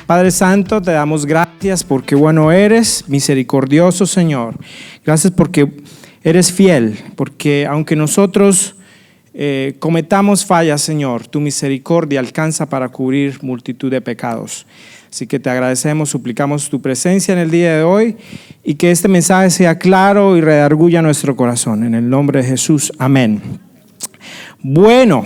Padre Santo, te damos gracias porque bueno eres, misericordioso Señor. Gracias porque eres fiel, porque aunque nosotros cometamos fallas, Señor, tu misericordia alcanza para cubrir multitud de pecados. Así que te agradecemos, suplicamos tu presencia en el día de hoy y que este mensaje sea claro y redarguya nuestro corazón. En el nombre de Jesús, amén. Bueno,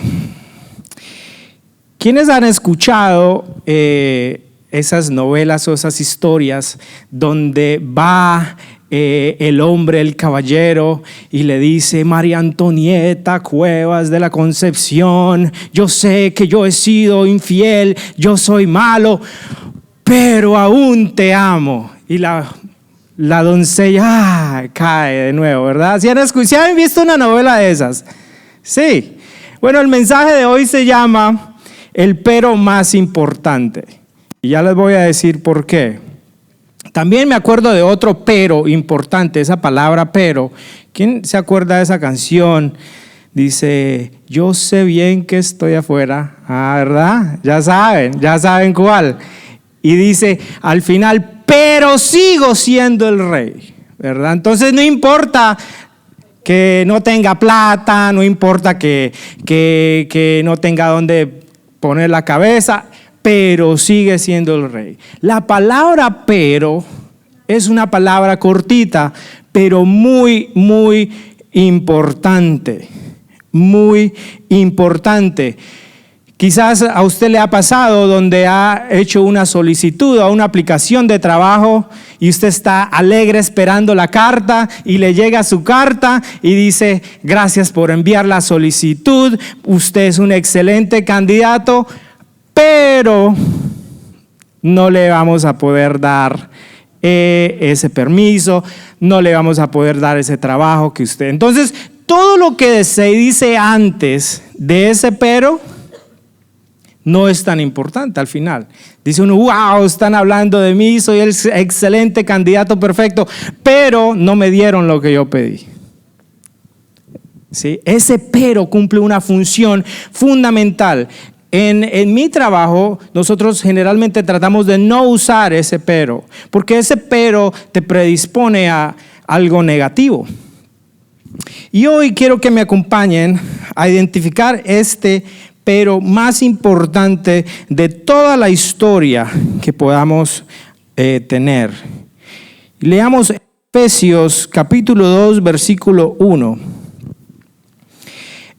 ¿quiénes han escuchado esas novelas o esas historias donde va el hombre, el caballero, y le dice: María Antonieta Cuevas de la Concepción, yo sé que yo he sido infiel, yo soy malo, pero aún te amo? Y la doncella cae de nuevo, ¿verdad? ¿Sí han visto una novela de esas? Sí. Bueno, el mensaje de hoy se llama El pero más importante. Y ya les voy a decir por qué. También me acuerdo de otro pero importante, esa palabra pero. ¿Quién se acuerda de esa canción? Dice: yo sé bien que estoy afuera. ¿Verdad? Ya saben cuál. Y dice al final: pero sigo siendo el rey, ¿verdad? Entonces no importa que no tenga plata, no importa que no tenga dónde poner la cabeza, pero sigue siendo el rey. La palabra pero es una palabra cortita, pero muy, muy importante. Muy importante. Quizás a usted le ha pasado donde ha hecho una solicitud o una aplicación de trabajo y usted está alegre esperando la carta y le llega su carta y dice: gracias por enviar la solicitud, usted es un excelente candidato, pero no le vamos a poder dar ese permiso, no le vamos a poder dar ese trabajo que usted. Entonces, todo lo que se dice antes de ese pero no es tan importante al final. Dice uno: wow, están hablando de mí, soy el excelente candidato perfecto, pero no me dieron lo que yo pedí. ¿Sí? Ese pero cumple una función fundamental. En mi trabajo, nosotros generalmente tratamos de no usar ese pero, porque ese pero te predispone a algo negativo. Y hoy quiero que me acompañen a identificar este pero más importante de toda la historia que podamos tener. Leamos Efesios capítulo 2, versículo 1.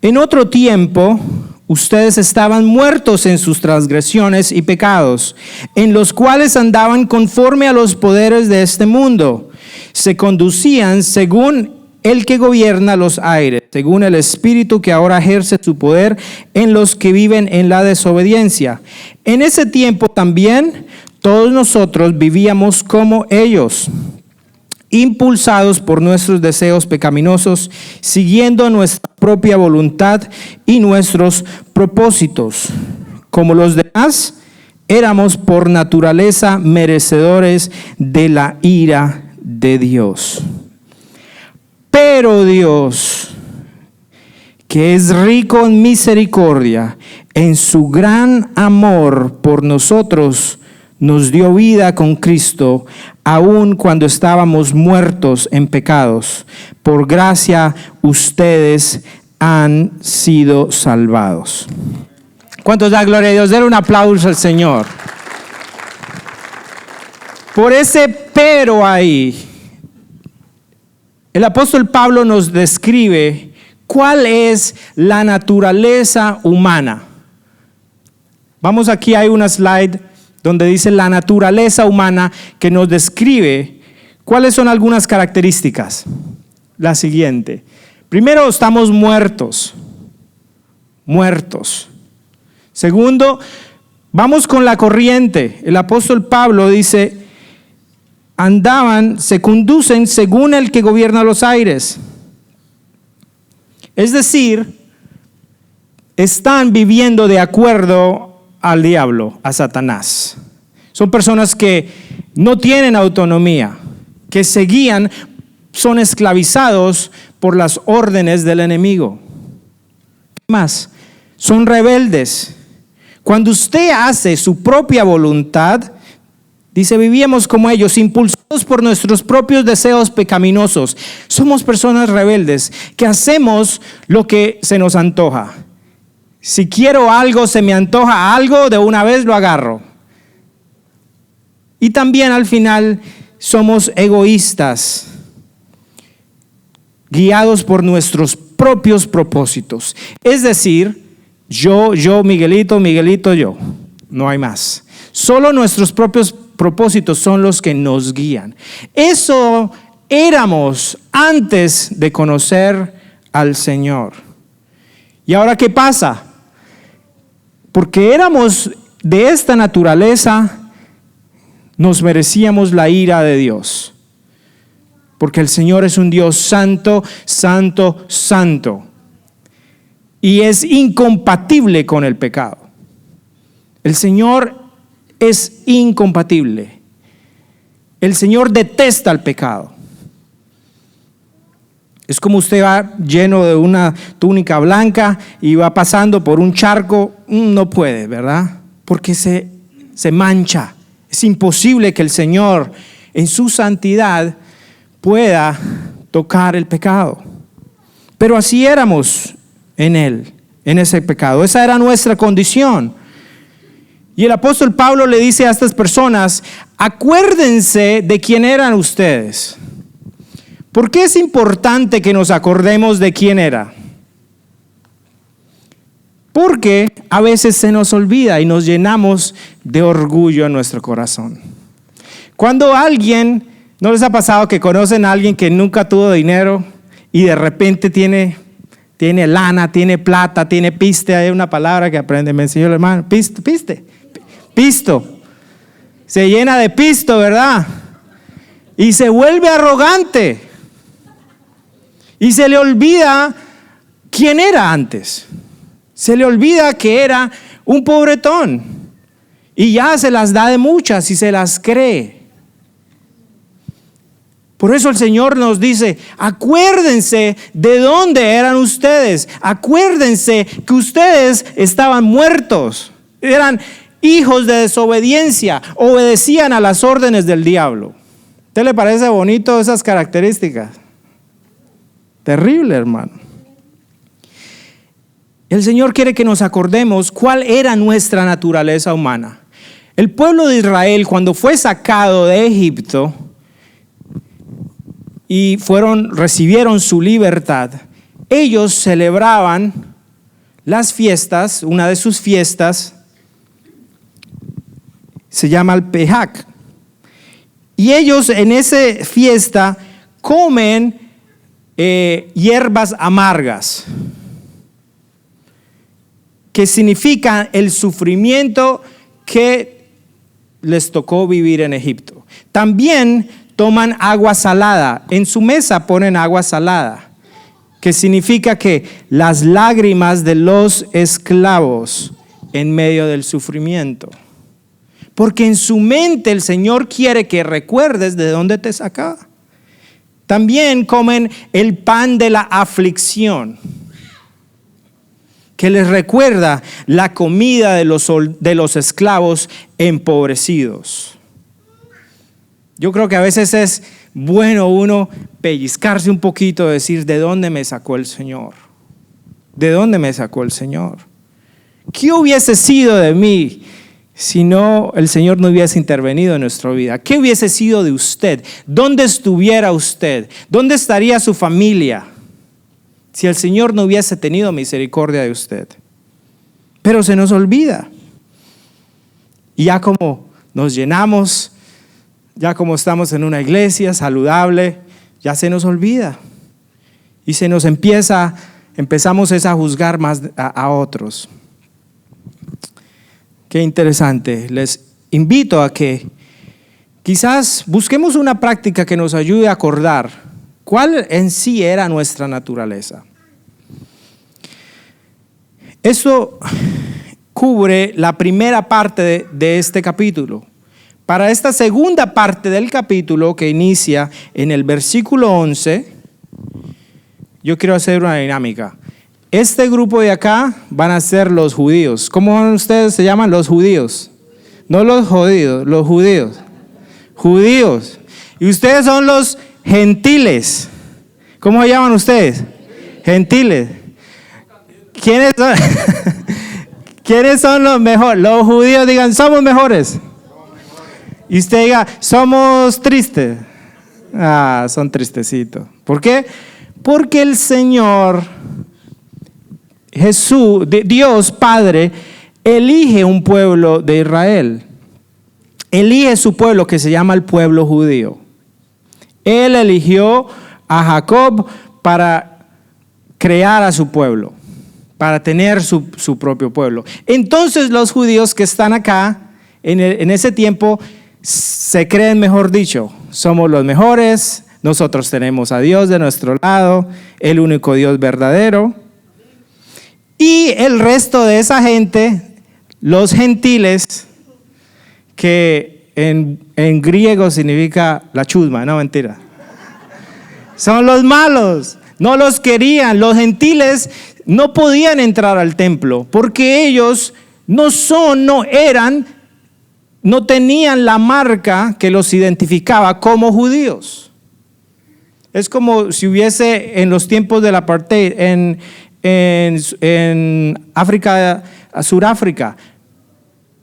En otro tiempo, ustedes estaban muertos en sus transgresiones y pecados, en los cuales andaban conforme a los poderes de este mundo. Se conducían según el que gobierna los aires, según el espíritu que ahora ejerce su poder en los que viven en la desobediencia. En ese tiempo también todos nosotros vivíamos como ellos, impulsados por nuestros deseos pecaminosos, siguiendo nuestra propia voluntad y nuestros propósitos. Como los demás, éramos por naturaleza merecedores de la ira de Dios. Pero Dios, que es rico en misericordia, en su gran amor por nosotros, nos dio vida con Cristo, aun cuando estábamos muertos en pecados. Por gracia ustedes han sido salvados. ¿Cuántos da gloria a Dios? Den un aplauso al Señor. Por ese pero ahí, el apóstol Pablo nos describe cuál es la naturaleza humana. Vamos, aquí hay una slide donde dice la naturaleza humana, que nos describe cuáles son algunas características. La siguiente: primero, estamos muertos. Segundo, vamos con la corriente. El apóstol Pablo dice: se conducen según el que gobierna los aires. Es decir, están viviendo de acuerdo al diablo, a Satanás. Son personas que no tienen autonomía, que se guían, son esclavizados por las órdenes del enemigo. Más, son rebeldes. Cuando usted hace su propia voluntad, Dice, vivíamos como ellos, impulsados por nuestros propios deseos pecaminosos. Somos personas rebeldes que hacemos lo que se nos antoja. Si quiero algo, se me antoja algo, de una vez lo agarro. Y también al final somos egoístas, guiados por nuestros propios propósitos. Es decir, yo, Miguelito, yo. No hay más. Solo nuestros propios propósitos son los que nos guían. Eso éramos antes de conocer al Señor. ¿Y ahora qué pasa? Porque éramos de esta naturaleza, nos merecíamos la ira de Dios. Porque el Señor es un Dios santo, santo, santo. Y es incompatible con el pecado. El Señor es incompatible. El Señor detesta el pecado. Es como usted va lleno de una túnica blanca y va pasando por un charco, no puede, ¿verdad? Porque se mancha. Es imposible que el Señor en su santidad pueda tocar el pecado. Pero así éramos en Él, en ese pecado. Esa era nuestra condición. Y el apóstol Pablo le dice a estas personas, acuérdense de quién eran ustedes. ¿Por qué es importante que nos acordemos de quién era? Porque a veces se nos olvida y nos llenamos de orgullo en nuestro corazón. Cuando alguien, ¿no les ha pasado que conocen a alguien que nunca tuvo dinero y de repente tiene lana, tiene plata, tiene piste? Hay una palabra que aprende, me enseñó el hermano, pisto. Se llena de pisto, ¿verdad? Y se vuelve arrogante. Y se le olvida quién era antes. Se le olvida que era un pobretón. Y ya se las da de muchas y se las cree. Por eso el Señor nos dice, acuérdense de dónde eran ustedes. Acuérdense que ustedes estaban muertos. Eran hijos de desobediencia. Obedecían a las órdenes del diablo. ¿A usted le parece bonito esas características? Terrible, hermano. El Señor quiere que nos acordemos cuál era nuestra naturaleza humana. El pueblo de Israel, cuando fue sacado de Egipto y recibieron su libertad, ellos celebraban las fiestas. Una de sus fiestas se llama el Pejach. Y ellos en esa fiesta comen hierbas amargas, que significan el sufrimiento que les tocó vivir en Egipto. También toman agua salada. En su mesa ponen agua salada, que significa que las lágrimas de los esclavos en medio del sufrimiento. Porque en su mente el Señor quiere que recuerdes de dónde te sacaba. También comen el pan de la aflicción, que les recuerda la comida de los esclavos empobrecidos. Yo creo que a veces es bueno uno pellizcarse un poquito, decir, ¿de dónde me sacó el Señor? ¿De dónde me sacó el Señor? ¿Qué hubiese sido de mí si no el Señor no hubiese intervenido en nuestra vida? ¿Qué hubiese sido de usted? ¿Dónde estuviera usted? ¿Dónde estaría su familia si el Señor no hubiese tenido misericordia de usted? Pero se nos olvida. Y ya como nos llenamos, ya como estamos en una iglesia saludable, ya se nos olvida. Y se nos empezamos a juzgar más a otros. Qué interesante. Les invito a que quizás busquemos una práctica que nos ayude a acordar cuál en sí era nuestra naturaleza. Eso cubre la primera parte de este capítulo. Para esta segunda parte del capítulo, que inicia en el versículo 11, yo quiero hacer una dinámica. Este grupo de acá van a ser los judíos. ¿Cómo ustedes se llaman? Los judíos. No los jodidos, los judíos. Judíos. Y ustedes son los gentiles. ¿Cómo se llaman ustedes? Gentiles. ¿Quiénes son? ¿Quiénes son los mejores? Los judíos digan, somos mejores. Y usted diga, somos tristes. Ah, son tristecitos. ¿Por qué? Porque el Señor Jesús, Dios Padre, elige un pueblo de Israel. Elige su pueblo que se llama el pueblo judío. Él eligió a Jacob para crear a su pueblo, para tener su propio pueblo. Entonces los judíos que están acá, en ese tiempo, se creen, mejor dicho, somos los mejores, nosotros tenemos a Dios de nuestro lado, el único Dios verdadero. Y el resto de esa gente, los gentiles, que en griego significa la chusma, no, mentira. Son los malos, no los querían. Los gentiles no podían entrar al templo porque ellos no tenían la marca que los identificaba como judíos. Es como si hubiese en los tiempos del apartheid en África, Suráfrica,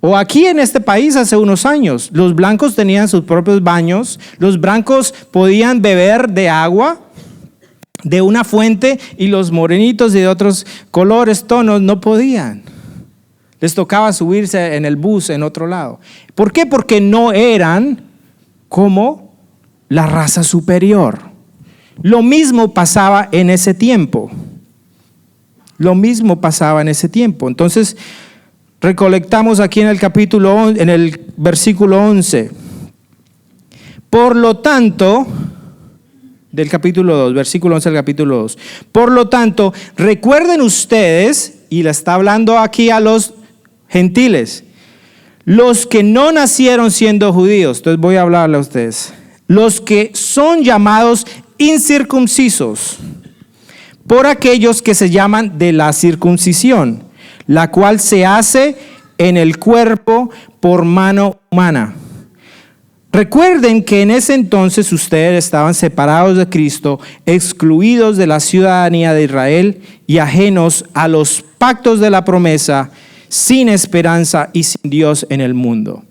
o aquí en este país hace unos años. Los blancos tenían sus propios baños, los blancos podían beber de agua de una fuente y los morenitos y de otros colores, tonos, no podían. Les tocaba subirse en el bus en otro lado. ¿Por qué? Porque no eran como la raza superior. Lo mismo pasaba en ese tiempo. Entonces, recolectamos aquí en el versículo 11. Por lo tanto, del capítulo 2, versículo 11 al capítulo 2. Por lo tanto, recuerden ustedes, y le está hablando aquí a los gentiles, los que no nacieron siendo judíos. Entonces voy a hablarle a ustedes. Los que son llamados incircuncisos por aquellos que se llaman de la circuncisión, la cual se hace en el cuerpo por mano humana. Recuerden que en ese entonces ustedes estaban separados de Cristo, excluidos de la ciudadanía de Israel y ajenos a los pactos de la promesa, sin esperanza y sin Dios en el mundo.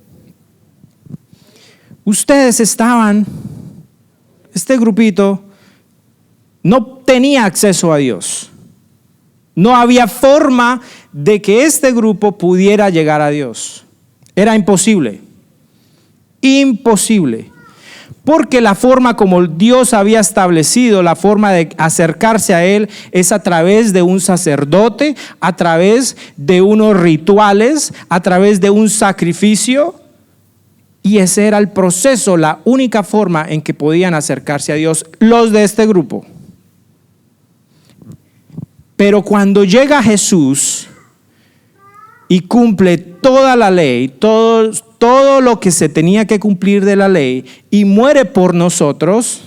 Ustedes este grupito no tenía acceso a Dios. No había forma de que este grupo pudiera llegar a Dios. Era imposible. Imposible. Porque la forma como Dios había establecido, la forma de acercarse a Él es a través de un sacerdote, a través de unos rituales, a través de un sacrificio. Y ese era el proceso, la única forma en que podían acercarse a Dios los de este grupo. Pero cuando llega Jesús y cumple toda la ley, todo lo que se tenía que cumplir de la ley y muere por nosotros,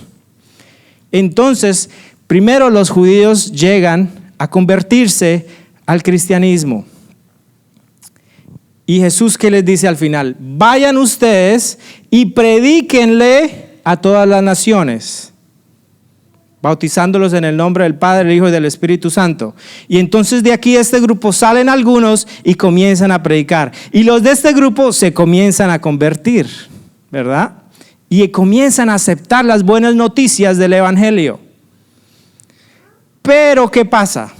entonces primero los judíos llegan a convertirse al cristianismo. Y Jesús, ¿qué les dice al final? Vayan ustedes y predíquenle a todas las naciones, bautizándolos en el nombre del Padre, del Hijo y del Espíritu Santo. Y entonces de aquí de este grupo salen algunos y comienzan a predicar. Y los de este grupo se comienzan a convertir, ¿verdad? Y comienzan a aceptar las buenas noticias del Evangelio. Pero ¿qué pasa?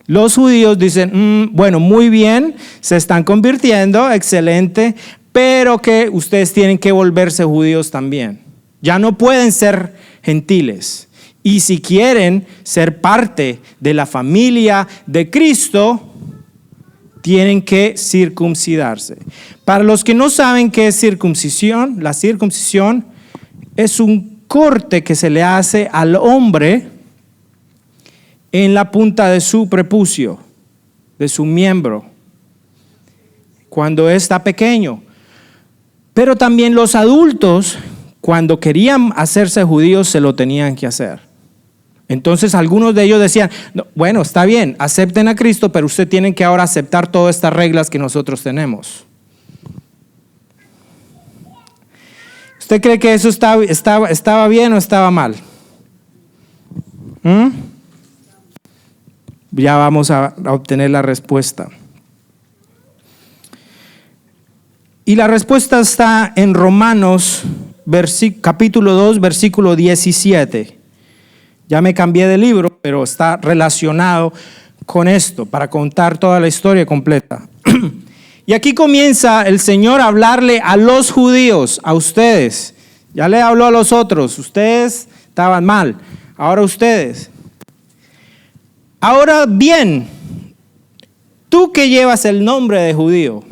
Los judíos dicen, bueno, muy bien, se están convirtiendo, excelente, pero que ustedes tienen que volverse judíos también. Ya no pueden ser gentiles. Y si quieren ser parte de la familia de Cristo, tienen que circuncidarse. Para los que no saben qué es circuncisión, la circuncisión es un corte que se le hace al hombre en la punta de su prepucio, de su miembro, cuando está pequeño. Pero también los adultos, cuando querían hacerse judíos, se lo tenían que hacer. Entonces algunos de ellos decían, no, bueno, está bien, acepten a Cristo, pero ustedes tienen que ahora aceptar todas estas reglas que nosotros tenemos. ¿Usted cree que eso estaba bien o estaba mal? Ya vamos a obtener la respuesta. Y la respuesta está en Romanos capítulo 2, versículo 17. Ya me cambié de libro, pero está relacionado con esto para contar toda la historia completa. Y aquí comienza el Señor a hablarle a los judíos, a ustedes. Ya le habló a los otros, ustedes estaban mal, ahora ustedes. Ahora bien, tú que llevas el nombre de judío,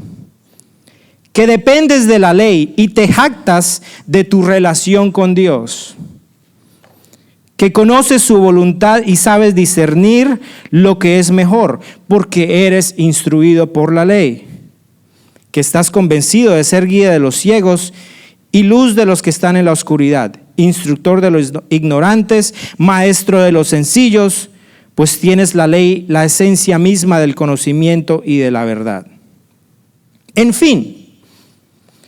que dependes de la ley y te jactas de tu relación con Dios, que conoces su voluntad y sabes discernir lo que es mejor, porque eres instruido por la ley, que estás convencido de ser guía de los ciegos y luz de los que están en la oscuridad, instructor de los ignorantes, maestro de los sencillos, pues tienes la ley, la esencia misma del conocimiento y de la verdad. En fin,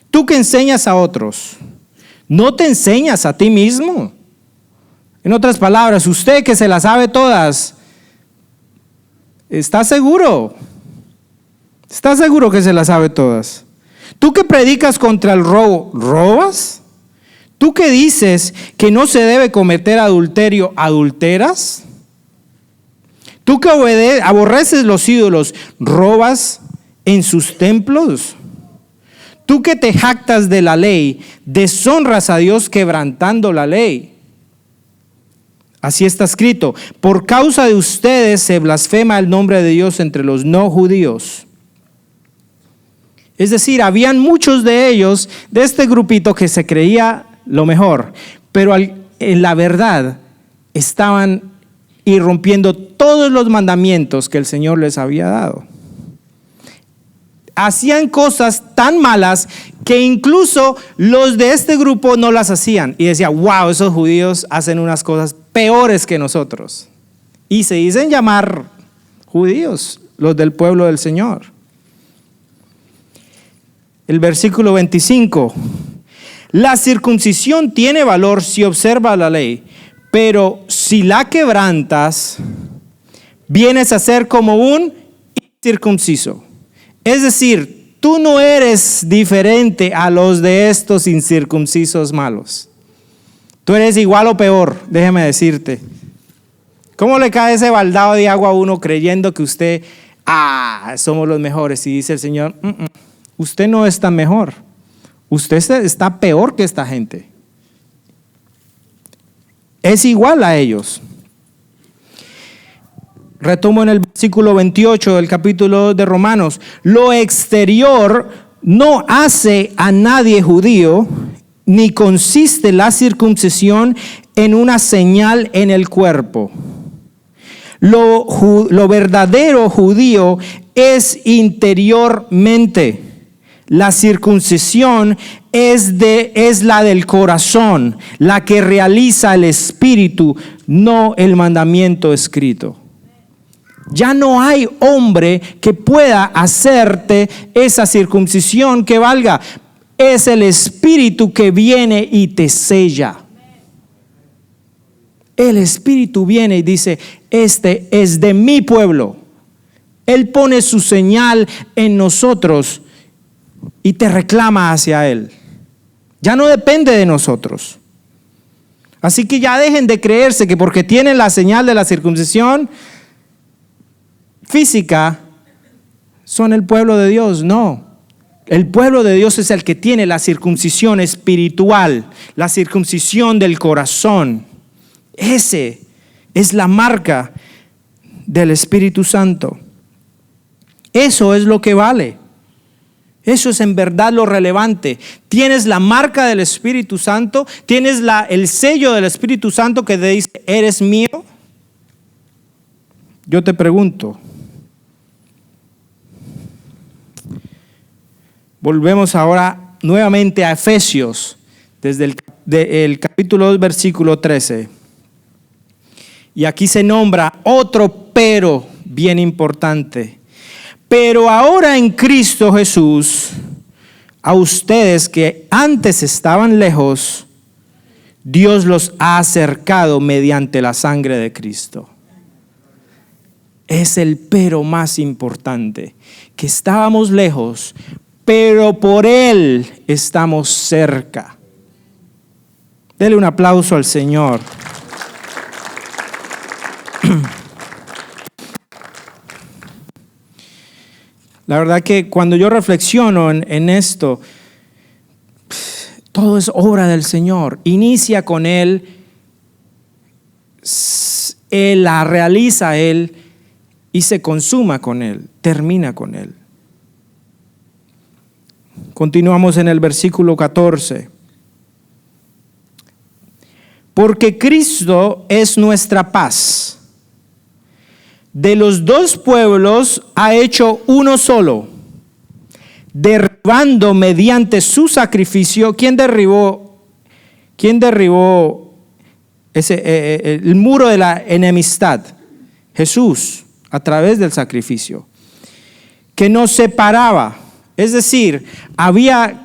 tú que enseñas a otros, ¿no te enseñas a ti mismo? En otras palabras, usted que se las sabe todas, ¿está seguro? ¿Está seguro que se las sabe todas? Tú que predicas contra el robo, ¿robas? ¿Tú que dices que no se debe cometer adulterio, adulteras? ¿Tú que aborreces los ídolos, robas en sus templos? ¿Tú que te jactas de la ley, deshonras a Dios quebrantando la ley? Así está escrito: por causa de ustedes se blasfema el nombre de Dios entre los no judíos. Es decir, habían muchos de ellos, de este grupito que se creía lo mejor, pero en la verdad estaban irrumpiendo todos los mandamientos que el Señor les había dado. Hacían cosas tan malas que incluso los de este grupo no las hacían. Y decía, wow, esos judíos hacen unas cosas peores que nosotros. Y se dicen llamar judíos, los del pueblo del Señor. El versículo 25. La circuncisión tiene valor si observa la ley, pero si la quebrantas, vienes a ser como un incircunciso. Es decir, tú no eres diferente a los de estos incircuncisos malos. Tú eres igual o peor, déjeme decirte. ¿Cómo le cae ese baldado de agua a uno creyendo que usted, somos los mejores? Y dice el Señor, usted no es tan mejor. Usted está peor que esta gente. Es igual a ellos. Retomo en el versículo 28 del capítulo 2 de Romanos. Lo exterior no hace a nadie judío, ni consiste la circuncisión en una señal en el cuerpo. Lo verdadero judío es interiormente. La circuncisión es la del corazón, la que realiza el espíritu, no el mandamiento escrito. Ya no hay hombre que pueda hacerte esa circuncisión que valga. Es el Espíritu que viene y te sella. El Espíritu viene y dice, este es de mi pueblo. Él pone su señal en nosotros y te reclama hacia Él. Ya no depende de nosotros. Así que ya dejen de creerse que porque tienen la señal de la circuncisión física son el pueblo de Dios. No, el pueblo de Dios es el que tiene la circuncisión espiritual, la circuncisión del corazón. Ese es la marca del Espíritu Santo. Eso es lo que vale. Eso es en verdad lo relevante. Tienes la marca del Espíritu Santo, tienes el sello del Espíritu Santo que te dice, eres mío. Yo te pregunto, volvemos ahora nuevamente a Efesios, desde el capítulo 2, versículo 13. Y aquí se nombra otro pero bien importante. Pero ahora en Cristo Jesús, a ustedes que antes estaban lejos, Dios los ha acercado mediante la sangre de Cristo. Es el pero más importante, que estábamos lejos, pero por Él estamos cerca. Dele un aplauso al Señor. La verdad que cuando yo reflexiono en esto, todo es obra del Señor. Inicia con Él, Él la realiza Él y se consuma con Él, termina con Él. Continuamos en el versículo 14. Porque Cristo es nuestra paz. De los dos pueblos ha hecho uno solo, derribando mediante su sacrificio. ¿Quién derribó el muro de la enemistad? Jesús, a través del sacrificio, que nos separaba. Es decir,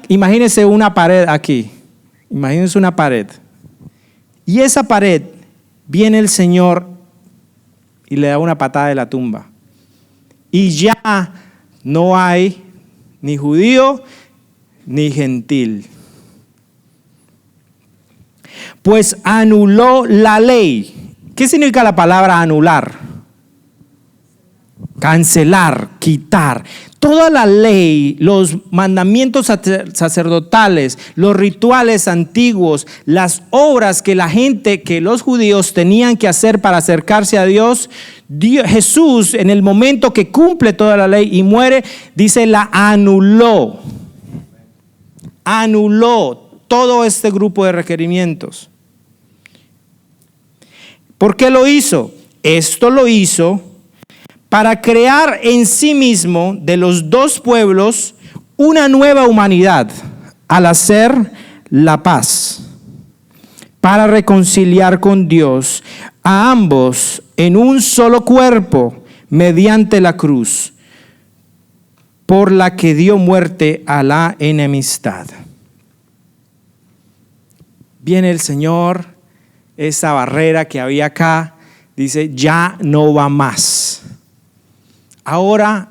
imagínense una pared aquí, imagínense una pared, y esa pared viene el Señor y le da una patada de la tumba, y ya no hay ni judío ni gentil, pues anuló la ley. ¿Qué significa la palabra anular? Cancelar, quitar. Toda la ley, los mandamientos sacerdotales, los rituales antiguos, las obras que los judíos tenían que hacer para acercarse a Dios, Jesús, en el momento que cumple toda la ley y muere, dice, la anuló. Anuló todo este grupo de requerimientos. ¿Por qué lo hizo? Esto lo hizo para crear en sí mismo de los dos pueblos una nueva humanidad al hacer la paz, para reconciliar con Dios a ambos en un solo cuerpo mediante la cruz, por la que dio muerte a la enemistad. Viene el Señor, esa barrera que había acá, dice, ya no va más. Ahora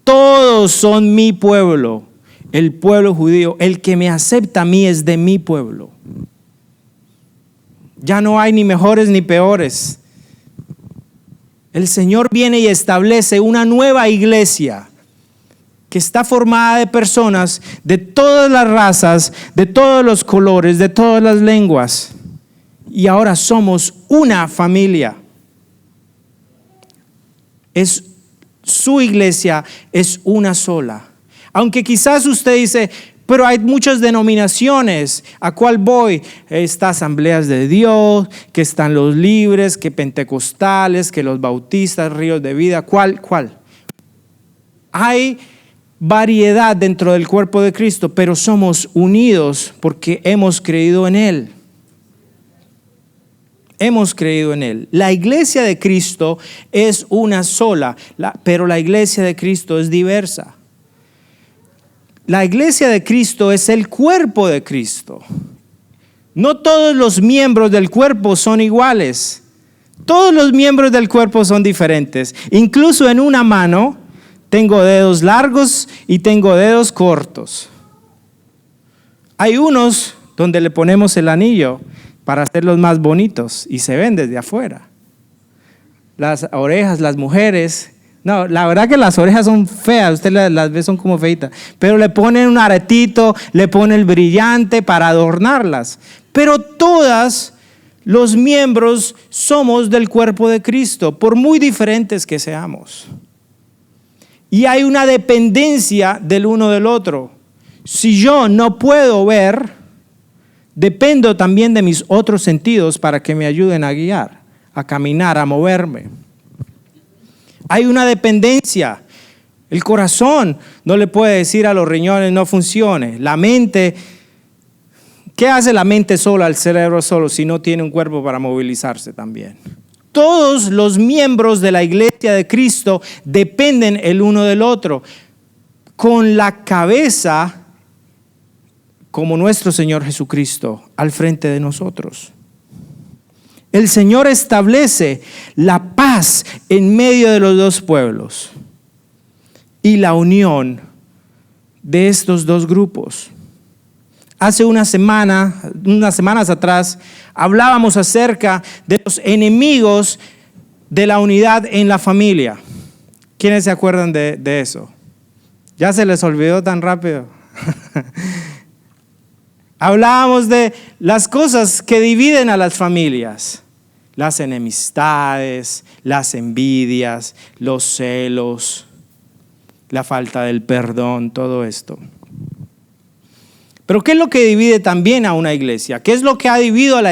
todos son mi pueblo, el pueblo judío. El que me acepta a mí es de mi pueblo. Ya no hay ni mejores ni peores. El Señor viene y establece una nueva iglesia que está formada de personas de todas las razas, de todos los colores, de todas las lenguas. Y ahora somos una familia. Su iglesia es una sola. Aunque quizás usted dice, pero hay muchas denominaciones. ¿A cuál voy? Está Asambleas de Dios, que están los libres, que pentecostales, que los bautistas, Ríos de Vida. ¿Cuál? Hay variedad dentro del cuerpo de Cristo, pero somos unidos porque hemos creído en Él. Hemos creído en Él. La iglesia de Cristo es una sola, pero la iglesia de Cristo es diversa. La iglesia de Cristo es el cuerpo de Cristo. No todos los miembros del cuerpo son iguales. Todos los miembros del cuerpo son diferentes. Incluso en una mano tengo dedos largos y tengo dedos cortos. Hay unos donde le ponemos el anillo para hacerlos más bonitos y se ven desde afuera. Las orejas, las mujeres, no, la verdad que las orejas son feas, usted las ve, son como feitas, pero le ponen un aretito, le ponen el brillante para adornarlas. Pero todas los miembros somos del cuerpo de Cristo, por muy diferentes que seamos. Y hay una dependencia del uno del otro. Si yo no puedo ver, dependo también de mis otros sentidos para que me ayuden a guiar, a caminar, a moverme. Hay una dependencia. El corazón no le puede decir a los riñones no funcione. La mente, ¿qué hace la mente sola, el cerebro solo, si no tiene un cuerpo para movilizarse también? Todos los miembros de la iglesia de Cristo dependen el uno del otro. Con la cabeza como nuestro Señor Jesucristo al frente de nosotros. El Señor establece la paz en medio de los dos pueblos y la unión de estos dos grupos. Hace unas semanas atrás, hablábamos acerca de los enemigos de la unidad en la familia. ¿Quiénes se acuerdan de eso? ¿Ya se les olvidó tan rápido? Hablábamos de las cosas que dividen a las familias, las enemistades, las envidias, los celos, la falta del perdón, todo esto. Pero ¿qué es lo que divide también a una iglesia? ¿Qué es lo que ha dividido a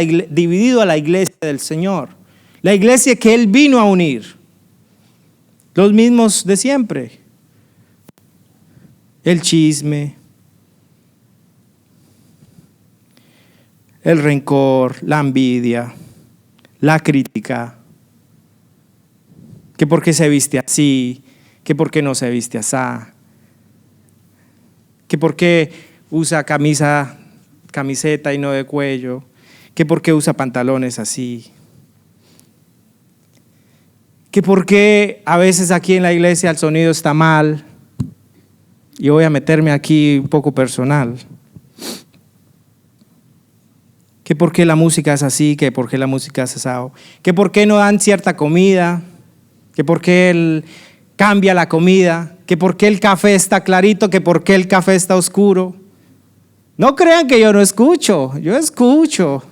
la iglesia del Señor? La iglesia que Él vino a unir. Los mismos de siempre. El chisme, el rencor, la envidia, la crítica, que por qué se viste así, que por qué no se viste así, que por qué usa camiseta y no de cuello, que por qué usa pantalones así, que por qué a veces aquí en la iglesia el sonido está mal. Y voy a meterme aquí un poco personal. Que por qué la música es así, que por qué la música es asado, que por qué no dan cierta comida, que por qué él cambia la comida, que por qué el café está clarito, que por qué el café está oscuro. No crean que yo no escucho, yo escucho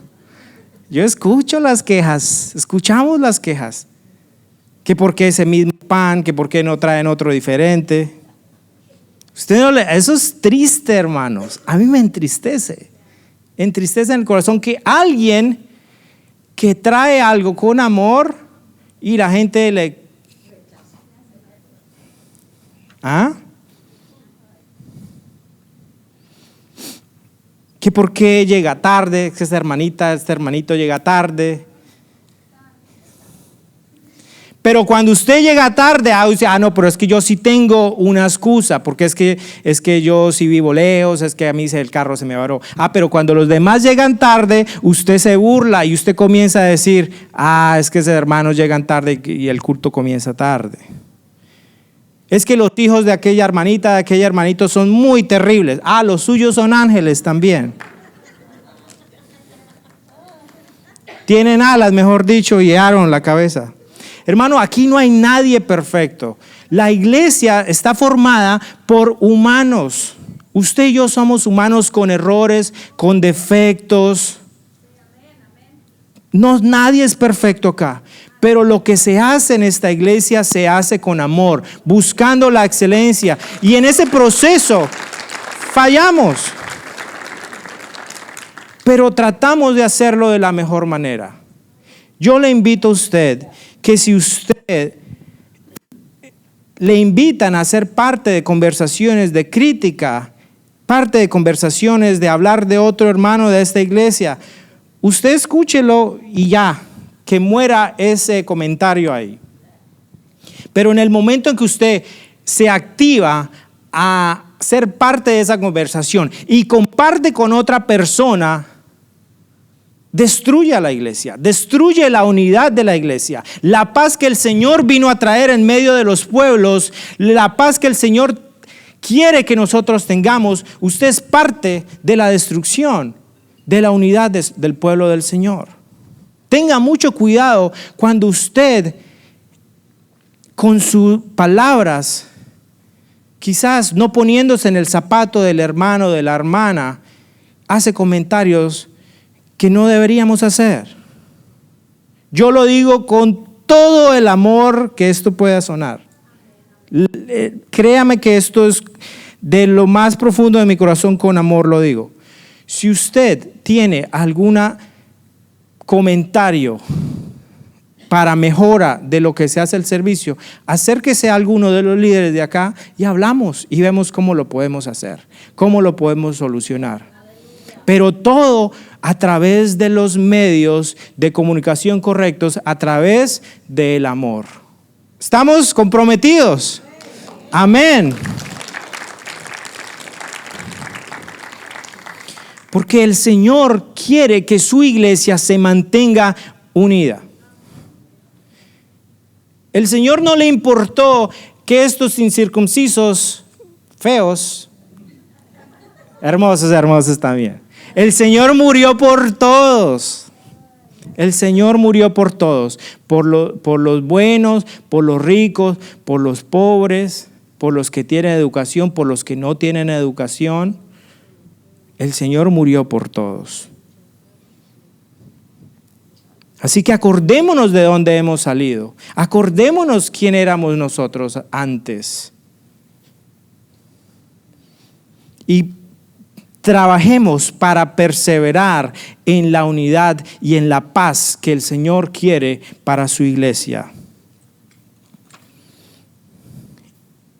las quejas, escuchamos las quejas. Que por qué ese mismo pan, que por qué no traen otro diferente. Eso es triste, hermanos. A mí me entristece en el corazón que alguien que trae algo con amor y la gente le... ¿Ah? Que por qué llega tarde, que esta hermanito llega tarde. Pero cuando usted llega tarde, dice, no, pero es que yo sí tengo una excusa, porque es que yo sí vivo lejos, es que a mí el carro se me varó. Pero cuando los demás llegan tarde, usted se burla y usted comienza a decir, es que esos hermanos llegan tarde y el culto comienza tarde. Es que los hijos de aquella hermanita, de aquel hermanito son muy terribles. Los suyos son ángeles también. Tienen alas, mejor dicho, y Aarón la cabeza. Hermano, aquí no hay nadie perfecto. La iglesia está formada por humanos. Usted y yo somos humanos con errores, con defectos. No, nadie es perfecto acá. Pero lo que se hace en esta iglesia se hace con amor, buscando la excelencia. Y en ese proceso fallamos. Pero tratamos de hacerlo de la mejor manera. Yo le invito a usted que si usted le invitan a ser parte de conversaciones de crítica, parte de conversaciones de hablar de otro hermano de esta iglesia, usted escúchelo y ya, que muera ese comentario ahí. Pero en el momento en que usted se activa a ser parte de esa conversación y comparte con otra persona, destruye a la iglesia, destruye la unidad de la iglesia. La paz que el Señor vino a traer en medio de los pueblos, la paz que el Señor quiere que nosotros tengamos, usted es parte de la destrucción de la unidad del pueblo del Señor. Tenga mucho cuidado cuando usted con sus palabras, quizás no poniéndose en el zapato del hermano o de la hermana, hace comentarios que no deberíamos hacer. Yo lo digo con todo el amor que esto pueda sonar. Créame que esto es de lo más profundo de mi corazón, con amor lo digo. Si usted tiene algún comentario para mejora de lo que se hace el servicio, acérquese a alguno de los líderes de acá y hablamos y vemos cómo lo podemos hacer, cómo lo podemos solucionar. Pero todo a través de los medios de comunicación correctos, a través del amor. ¿Estamos comprometidos? Amén. Porque el Señor quiere que su iglesia se mantenga unida. El Señor no le importó que estos incircuncisos feos, hermosos también. El Señor murió por todos. El Señor murió por todos, por los buenos, por los ricos, por los pobres, por los que tienen educación, por los que no tienen educación. El Señor murió por todos. Así que acordémonos de dónde hemos salido. Acordémonos quién éramos nosotros antes. Y trabajemos para perseverar en la unidad y en la paz que el Señor quiere para su iglesia.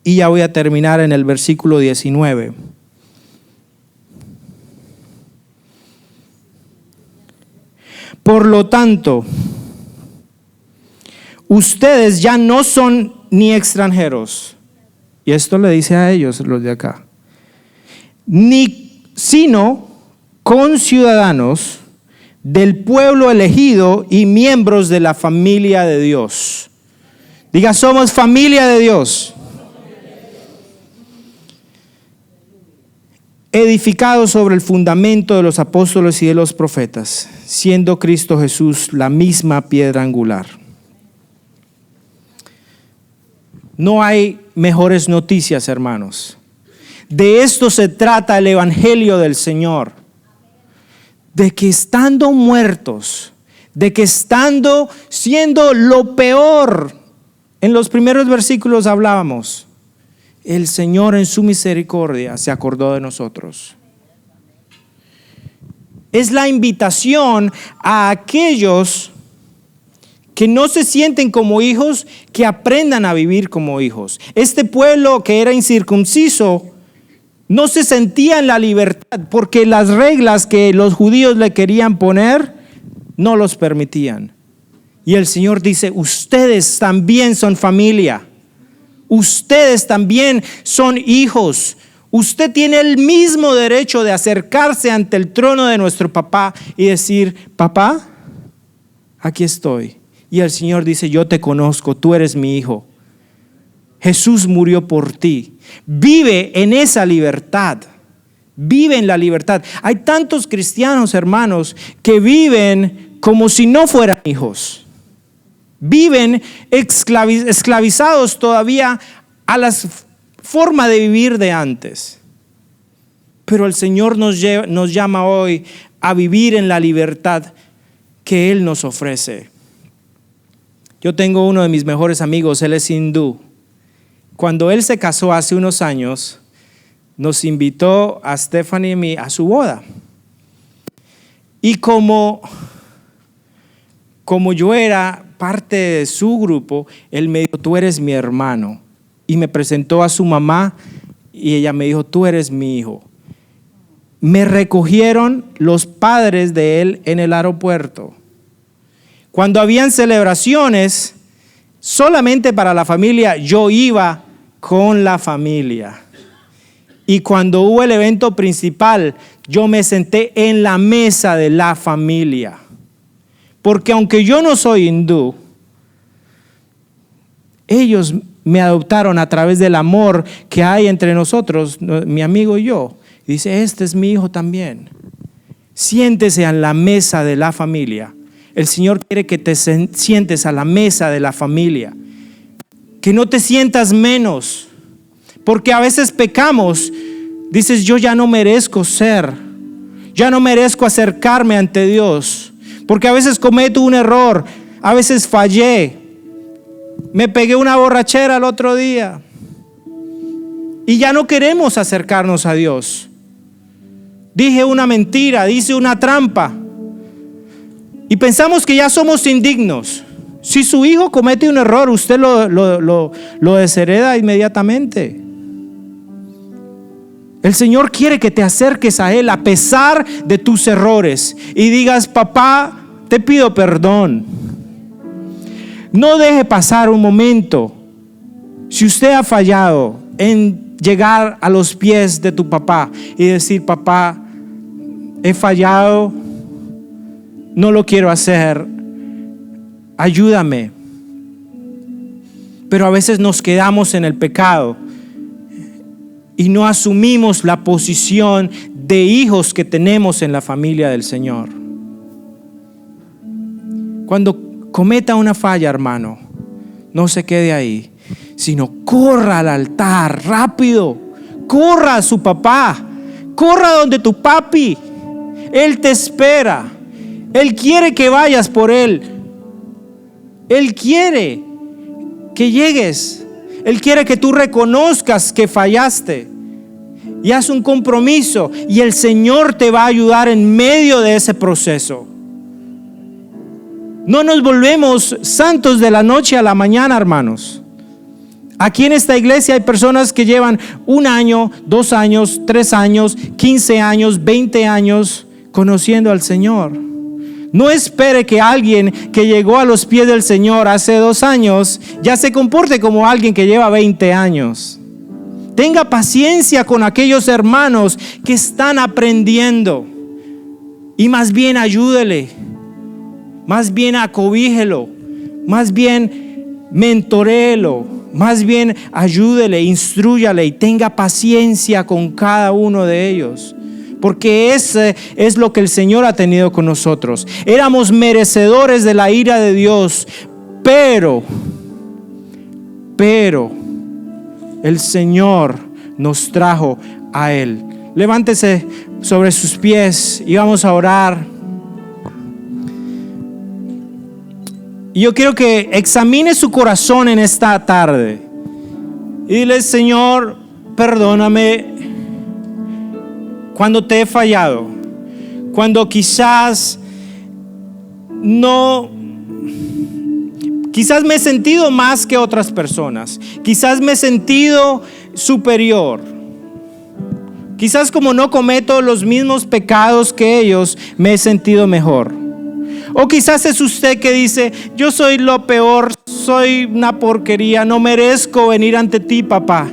Y ya voy a terminar en el versículo 19. Por lo tanto, ustedes ya no son ni extranjeros, y esto le dice a ellos, los de acá, sino conciudadanos del pueblo elegido y miembros de la familia de Dios. Diga, somos familia de Dios. Edificados sobre el fundamento de los apóstoles y de los profetas, siendo Cristo Jesús la misma piedra angular. No hay mejores noticias, hermanos. De esto se trata el evangelio del Señor. De que estando muertos, de que siendo lo peor, en los primeros versículos hablábamos, el Señor en su misericordia se acordó de nosotros. Es la invitación a aquellos que no se sienten como hijos, que aprendan a vivir como hijos. Este pueblo que era incircunciso no se sentía en la libertad porque las reglas que los judíos le querían poner no los permitían. Y el Señor dice, ustedes también son familia. Ustedes también son hijos. Usted tiene el mismo derecho de acercarse ante el trono de nuestro papá y decir, papá, aquí estoy. Y el Señor dice, yo te conozco, tú eres mi hijo. Jesús murió por ti. Vive en esa libertad. Vive en la libertad. Hay tantos cristianos, hermanos, que viven como si no fueran hijos. Viven esclavizados todavía a la forma de vivir de antes. Pero el Señor nos llama hoy a vivir en la libertad que Él nos ofrece. Yo tengo uno de mis mejores amigos, él es hindú. Cuando él se casó hace unos años, nos invitó a Stephanie y a mí a su boda. Y como yo era parte de su grupo, él me dijo, tú eres mi hermano. Y me presentó a su mamá y ella me dijo, tú eres mi hijo. Me recogieron los padres de él en el aeropuerto. Cuando habían celebraciones solamente para la familia, yo iba con la familia. Y cuando hubo el evento principal, yo me senté en la mesa de la familia. Porque aunque yo no soy hindú, ellos me adoptaron a través del amor que hay entre nosotros, mi amigo y yo. Y dice, este es mi hijo también. Siéntese en la mesa de la familia. El Señor quiere que te sientes a la mesa de la familia. Que no te sientas menos. Porque a veces pecamos. Dices, yo ya no merezco ser. Ya no merezco acercarme ante Dios. Porque a veces cometo un error. A veces fallé. Me pegué una borrachera el otro día. Y ya no queremos acercarnos a Dios. Dije una mentira, hice una trampa. Y pensamos que ya somos indignos. Si su hijo comete un error, usted lo deshereda inmediatamente. El Señor quiere que te acerques a Él a pesar de tus errores y digas, papá, te pido perdón. No deje pasar un momento. Si usted ha fallado en llegar a los pies de tu papá y decir, papá, he fallado, no lo quiero hacer, ayúdame. Pero a veces nos quedamos en el pecado y no asumimos la posición de hijos que tenemos en la familia del Señor. Cuando cometa una falla, hermano, no se quede ahí, sino corra al altar rápido, corra a su papá, corra donde tu papi. Él te espera, Él quiere que vayas por Él, Él quiere que llegues, Él quiere que tú reconozcas que fallaste y haz un compromiso, y el Señor te va a ayudar en medio de ese proceso. No nos volvemos santos de la noche a la mañana, hermanos. Aquí en esta iglesia hay personas que llevan 1 año, 2 años, 3 años, 15 años, 20 años conociendo al Señor. No espere que alguien que llegó a los pies del Señor hace 2 años ya se comporte como alguien que lleva 20 años. Tenga paciencia con aquellos hermanos que están aprendiendo y más bien ayúdele, más bien acobíjelo, más bien mentoréelo, más bien ayúdele, instrúyale y tenga paciencia con cada uno de ellos. Porque ese es lo que el Señor ha tenido con nosotros. Éramos merecedores de la ira de Dios, pero el Señor nos trajo a Él. Levántese sobre sus pies y vamos a orar. Y yo quiero que examine su corazón en esta tarde y dile: Señor, perdóname cuando te he fallado, cuando quizás me he sentido más que otras personas, quizás me he sentido superior, quizás como no cometo los mismos pecados que ellos, me he sentido mejor. O quizás es usted que dice: yo soy lo peor, soy una porquería, no merezco venir ante ti, papá.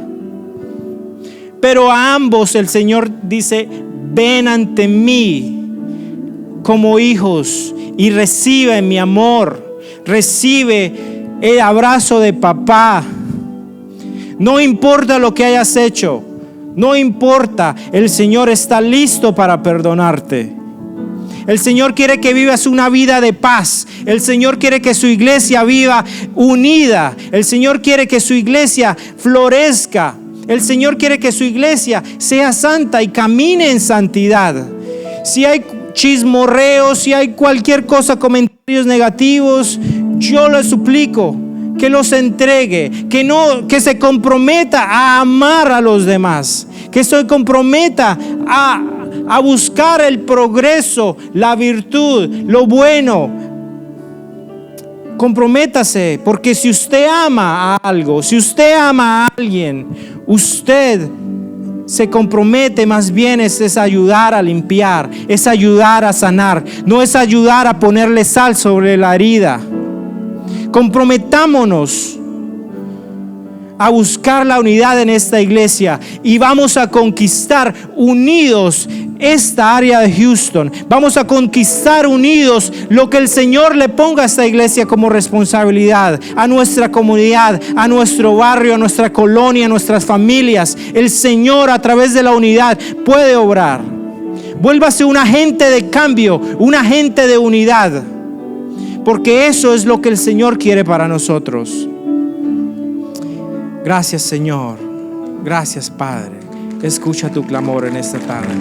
Pero a ambos el Señor dice: ven ante mí como hijos y recibe mi amor, recibe el abrazo de papá. No importa lo que hayas hecho, no importa, el Señor está listo para perdonarte. El Señor quiere que vivas una vida de paz. El Señor quiere que su iglesia viva unida. El Señor quiere que su iglesia florezca. El Señor quiere que su iglesia sea santa y camine en santidad. Si hay chismorreos, si hay cualquier cosa, comentarios negativos, yo le suplico que los entregue, que se comprometa a amar a los demás, que se comprometa a buscar el progreso, la virtud, lo bueno. Comprométase, porque si usted ama a algo, si usted ama a alguien, usted se compromete, más bien es ayudar a limpiar, es ayudar a sanar, no es ayudar a ponerle sal sobre la herida. Comprometámonos a buscar la unidad en esta iglesia y vamos a conquistar unidos esta área de Houston. Vamos a conquistar unidos lo que el Señor le ponga a esta iglesia como responsabilidad, a nuestra comunidad, a nuestro barrio, a nuestra colonia, a nuestras familias. El Señor, a través de la unidad, puede obrar. Vuélvase un agente de cambio, un agente de unidad, porque eso es lo que el Señor quiere para nosotros. Gracias, Señor. Gracias, Padre. Escucha tu clamor en esta tarde.